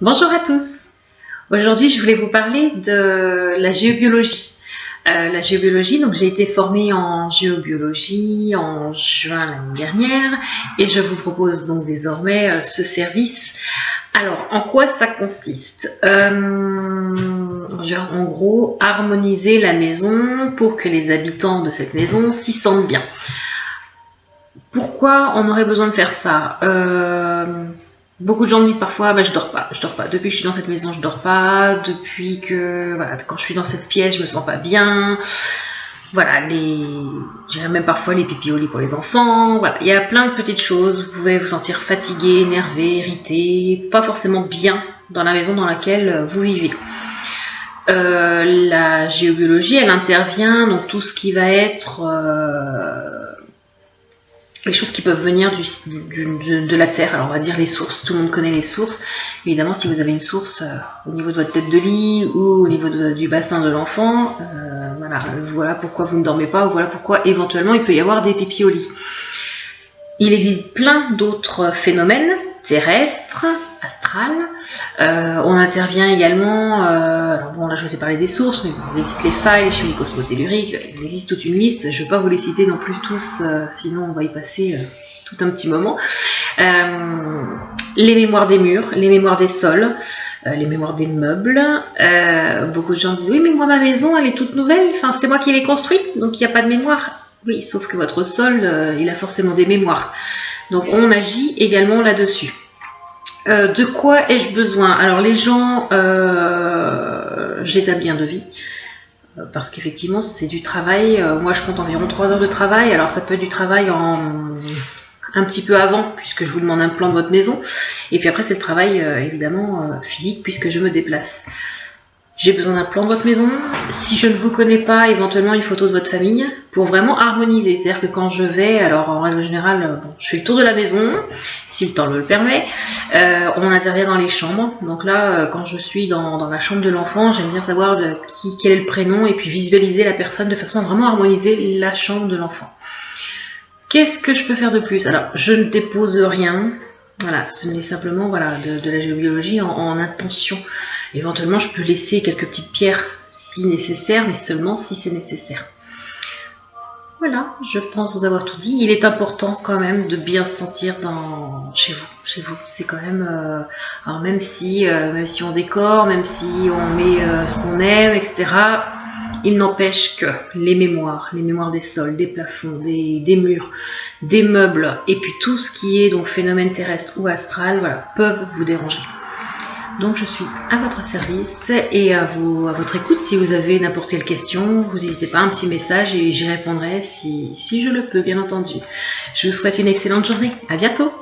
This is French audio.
Bonjour à tous. Aujourd'hui, je voulais vous parler de la géobiologie. La géobiologie, donc j'ai été formée en géobiologie en juin l'année dernière et je vous propose donc désormais ce service. Alors, en quoi ça consiste En gros, harmoniser la maison pour que les habitants de cette maison s'y sentent bien. Pourquoi on aurait besoin de faire ça Beaucoup de gens me disent parfois je dors pas. Depuis que je suis dans cette maison, je dors pas. Depuis que quand je suis dans cette pièce, je me sens pas bien. Voilà, j'ai même parfois les pipi au lit pour les enfants. Voilà, il y a plein de petites choses. Vous pouvez vous sentir fatigué, énervé, irrité, pas forcément bien dans la maison dans laquelle vous vivez. La géobiologie, elle intervient dans tout ce qui va être les choses qui peuvent venir de la terre. Alors on va dire les sources, tout le monde connaît les sources. Évidemment, si vous avez une source au niveau de votre tête de lit ou au niveau du bassin de l'enfant, voilà pourquoi vous ne dormez pas, ou voilà pourquoi éventuellement il peut y avoir des pipis au lit. Il existe plein d'autres phénomènes terrestres, astrales. On intervient également, alors bon là je vous ai parlé des sources, mais il existe les failles, les chimiques osmotelluriques, il existe toute une liste, je ne vais pas vous les citer non plus tous, sinon on va y passer tout un petit moment. Les mémoires des murs, les mémoires des sols, les mémoires des meubles. Beaucoup de gens disent oui mais moi ma maison elle est toute nouvelle, enfin c'est moi qui l'ai construite, donc il n'y a pas de mémoire. Oui, sauf que votre sol, il a forcément des mémoires. Donc on agit également là-dessus. De quoi ai-je besoin? Alors les gens, j'établis un devis, parce qu'effectivement c'est du travail. Moi je compte environ 3 heures de travail, alors ça peut être du travail un petit peu avant, puisque je vous demande un plan de votre maison, et puis après c'est le travail évidemment physique, puisque je me déplace. J'ai besoin d'un plan de votre maison. Si je ne vous connais pas, éventuellement une photo de votre famille pour vraiment harmoniser. C'est-à-dire que quand je vais, alors en règle générale, je fais le tour de la maison, si le temps le permet. On intervient dans les chambres. Donc là, quand je suis dans la chambre de l'enfant, j'aime bien savoir quel est le prénom et puis visualiser la personne de façon à vraiment harmoniser la chambre de l'enfant. Qu'est-ce que je peux faire de plus? Alors, je ne dépose rien. Voilà, ce n'est simplement de la géobiologie en intention. Éventuellement, je peux laisser quelques petites pierres si nécessaire, mais seulement si c'est nécessaire. Voilà, je pense vous avoir tout dit. Il est important quand même de bien se sentir chez vous. C'est quand même... alors même si on décore, même si on met ce qu'on aime, etc., il n'empêche que les mémoires des sols, des plafonds, des murs, des meubles, et puis tout ce qui est donc phénomène terrestre ou astral, peuvent vous déranger. Donc je suis à votre service et à votre écoute. Si vous avez n'importe quelle question, vous n'hésitez pas, un petit message et j'y répondrai si je le peux, bien entendu. Je vous souhaite une excellente journée. À bientôt.